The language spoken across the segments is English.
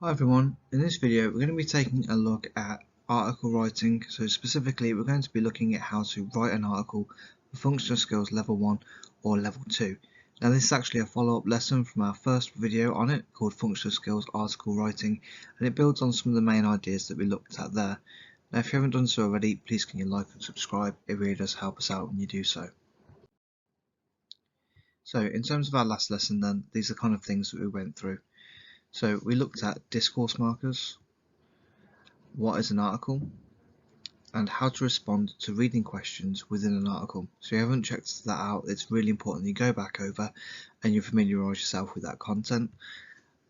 Hi everyone, in this video we're going to be taking a look at article writing. So specifically we're going to be looking at how to write an article for functional skills level 1 or level 2. Now this is actually a follow-up lesson from our first video on it called functional skills article writing, and it builds on some of the main ideas that we looked at there. Now if you haven't done so already, please can you like and subscribe, it really does help us out when you do so. So in terms of our last lesson then, these are kind of things that we went through. So we looked at discourse markers, what is an article, and how to respond to reading questions within an article. So if you haven't checked that out, it's really important you go back over and you familiarise yourself with that content.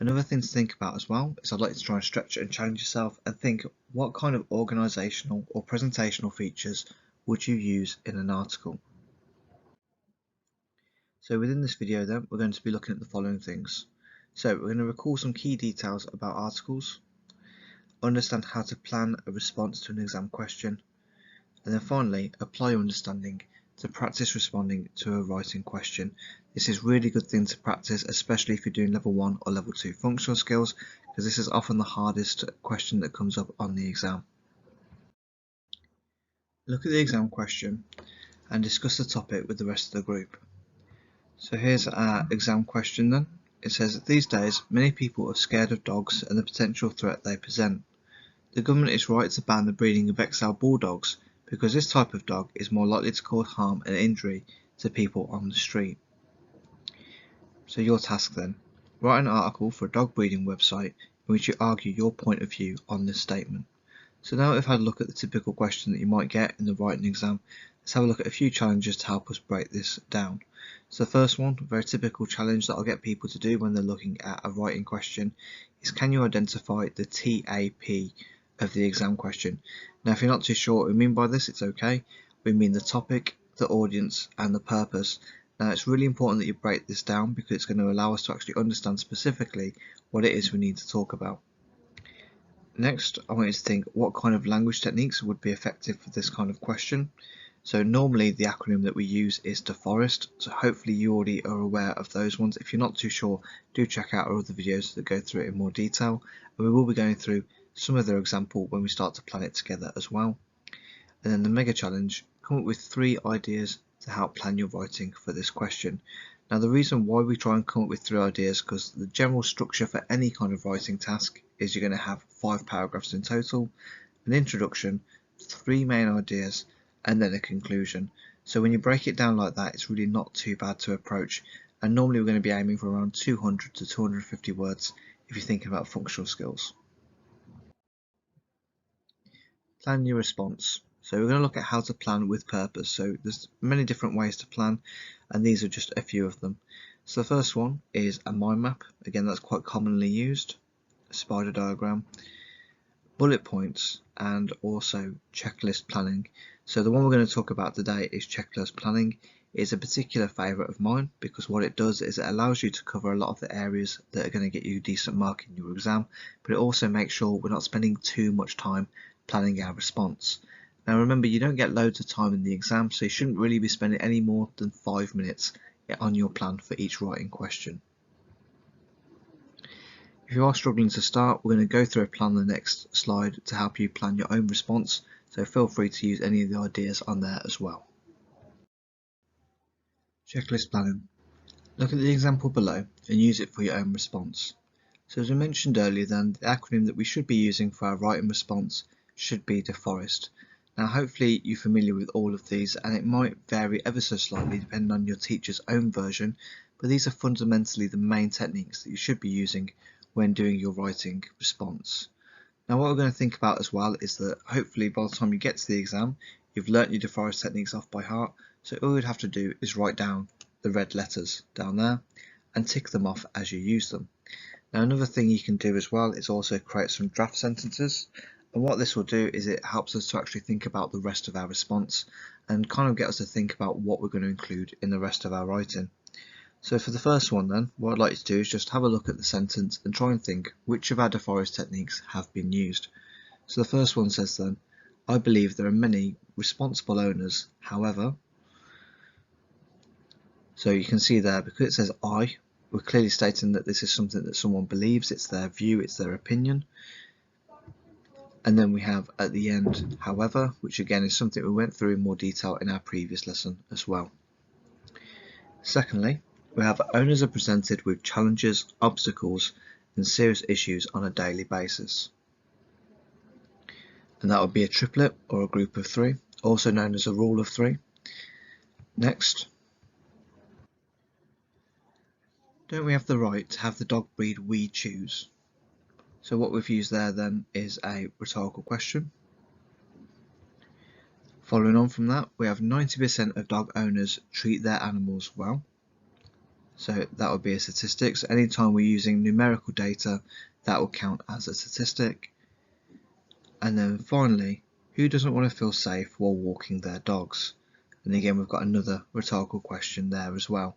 Another thing to think about as well is I'd like to try and stretch it and challenge yourself and think what kind of organisational or presentational features would you use in an article. So within this video then we're going to be looking at the following things. So we're going to recall some key details about articles, understand how to plan a response to an exam question, and then finally apply your understanding to practice responding to a writing question. This is a really good thing to practice, especially if you're doing level 1 or level 2 functional skills, because this is often the hardest question that comes up on the exam. Look at the exam question and discuss the topic with the rest of the group. So here's our exam question then. It says that these days many people are scared of dogs and the potential threat they present. The government is right to ban the breeding of XL bulldogs because this type of dog is more likely to cause harm and injury to people on the street. So your task then, write an article for a dog breeding website in which you argue your point of view on this statement. So now we've had a look at the typical question that you might get in the writing exam, let's have a look at a few challenges to help us break this down. So the first one, a very typical challenge that I'll get people to do when they're looking at a writing question, is can you identify the TAP of the exam question? Now if you're not too sure what we mean by this, it's okay. We mean the topic, the audience and the purpose. Now it's really important that you break this down because it's going to allow us to actually understand specifically what it is we need to talk about. Next, I want you to think what kind of language techniques would be effective for this kind of question. So normally the acronym that we use is DeForest, so hopefully you already are aware of those ones. If you're not too sure, do check out our other videos that go through it in more detail, and we will be going through some of their example when we start to plan it together as well. And then the mega challenge, come up with 3 ideas to help plan your writing for this question. Now the reason why we try and come up with 3 ideas because the general structure for any kind of writing task is you're going to have 5 paragraphs in total, an introduction, 3 main ideas and then a conclusion. So when you break it down like that, it's really not too bad to approach, and normally we're going to be aiming for around 200 to 250 words if you're thinking about functional skills. Plan your response. So we're going to look at how to plan with purpose. So there's many different ways to plan, and these are just a few of them. So the first one is a mind map. Again, that's quite commonly used. A spider diagram, bullet points, and also checklist planning. So the one we're going to talk about today is checklist planning. It's a particular favourite of mine because what it does is it allows you to cover a lot of the areas that are going to get you a decent mark in your exam, but it also makes sure we're not spending too much time planning our response. Now remember, you don't get loads of time in the exam, so you shouldn't really be spending any more than 5 minutes on your plan for each writing question. If you are struggling to start, we're going to go through a plan on the next slide to help you plan your own response, so feel free to use any of the ideas on there as well. Checklist planning. Look at the example below and use it for your own response. So as we mentioned earlier then, the acronym that we should be using for our writing response should be DeForest. Now hopefully you're familiar with all of these, and it might vary ever so slightly depending on your teacher's own version, but these are fundamentally the main techniques that you should be using when doing your writing response. Now what we're going to think about as well is that hopefully by the time you get to the exam you've learnt your DeForest techniques off by heart, so all you'd have to do is write down the red letters down there and tick them off as you use them. Now another thing you can do as well is also create some draft sentences, and what this will do is it helps us to actually think about the rest of our response and kind of get us to think about what we're going to include in the rest of our writing. So for the first one then, what I'd like you to do is just have a look at the sentence and try and think which of our DeForest techniques have been used. So the first one says then, I believe there are many responsible owners, however. So you can see there, because it says I, we're clearly stating that this is something that someone believes, it's their view, it's their opinion. And then we have at the end, however, which again is something we went through in more detail in our previous lesson as well. Secondly, we have owners are presented with challenges, obstacles, and serious issues on a daily basis. And that would be a triplet or a group of three, also known as a rule of three. Next, don't we have the right to have the dog breed we choose? So what we've used there then is a rhetorical question. Following on from that, we have 90% of dog owners treat their animals well. So that would be a statistic. So anytime we're using numerical data, that will count as a statistic. And then finally, who doesn't want to feel safe while walking their dogs? And again, we've got another rhetorical question there as well.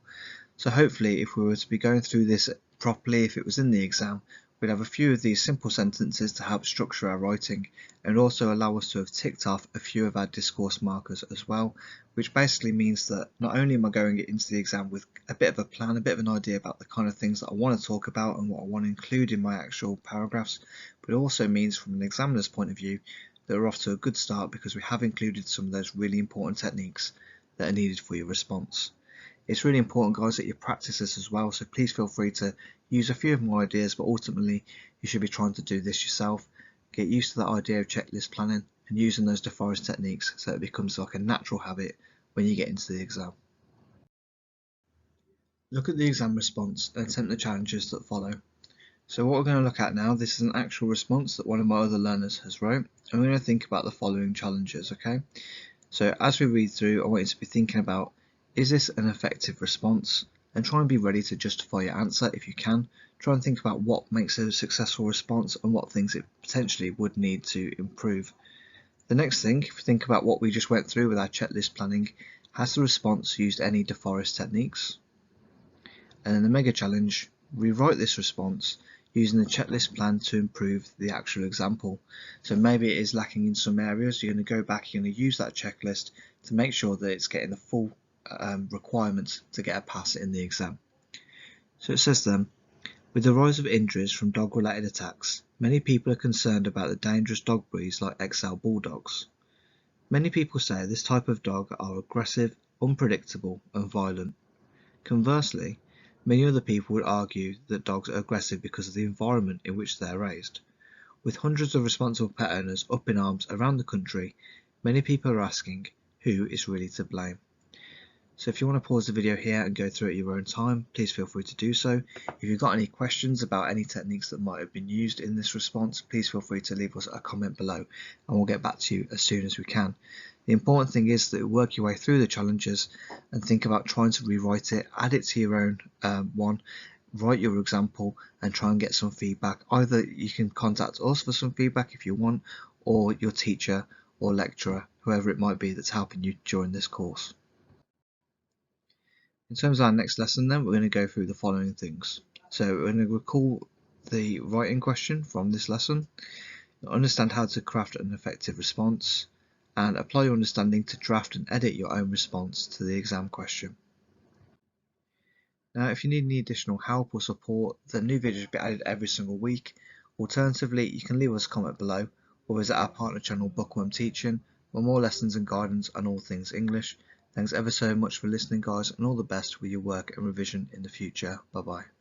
So hopefully, if we were to be going through this properly, if it was in the exam, we'd have a few of these simple sentences to help structure our writing and also allow us to have ticked off a few of our discourse markers as well, which basically means that not only am I going into the exam with a bit of a plan, a bit of an idea about the kind of things that I want to talk about and what I want to include in my actual paragraphs, but it also means from an examiner's point of view that we're off to a good start because we have included some of those really important techniques that are needed for your response. It's really important, guys, that you practice this as well, so please feel free to use a few of my ideas, but ultimately you should be trying to do this yourself. Get used to that idea of checklist planning and using those DeForest techniques so it becomes like a natural habit when you get into the exam. Look at the exam response and attempt the challenges that follow. So what we're going to look at now, this is an actual response that one of my other learners has wrote, and we're going to think about the following challenges, okay? So as we read through, I want you to be thinking about, is this an effective response? And try and be ready to justify your answer if you can. Try and think about what makes a successful response and what things it potentially would need to improve. The next thing, if you think about what we just went through with our checklist planning, has the response used any DeForest techniques? And then the mega challenge, rewrite this response using the checklist plan to improve the actual example. So maybe it is lacking in some areas, you're going to go back, you're going to use that checklist to make sure that it's getting the full requirements to get a pass in the exam. So it says then, with the rise of injuries from dog-related attacks, many people are concerned about the dangerous dog breeds like XL Bulldogs. Many people say this type of dog are aggressive, unpredictable and violent. Conversely, many other people would argue that dogs are aggressive because of the environment in which they are raised. With hundreds of responsible pet owners up in arms around the country, many people are asking, who is really to blame? So if you want to pause the video here and go through at your own time, please feel free to do so. If you've got any questions about any techniques that might have been used in this response, please feel free to leave us a comment below and we'll get back to you as soon as we can. The important thing is that you work your way through the challenges and think about trying to rewrite it, add it to your own one, write your example and try and get some feedback. Either you can contact us for some feedback if you want, or your teacher or lecturer, whoever it might be that's helping you during this course. In terms of our next lesson then, we're going to go through the following things. So we're going to recall the writing question from this lesson, understand how to craft an effective response, and apply your understanding to draft and edit your own response to the exam question. Now if you need any additional help or support, the new videos will be added every single week. Alternatively, you can leave us a comment below or visit our partner channel Bookworm Teaching for more lessons and guidance on all things English. Thanks ever so much for listening, guys, and all the best with your work and revision in the future. Bye bye.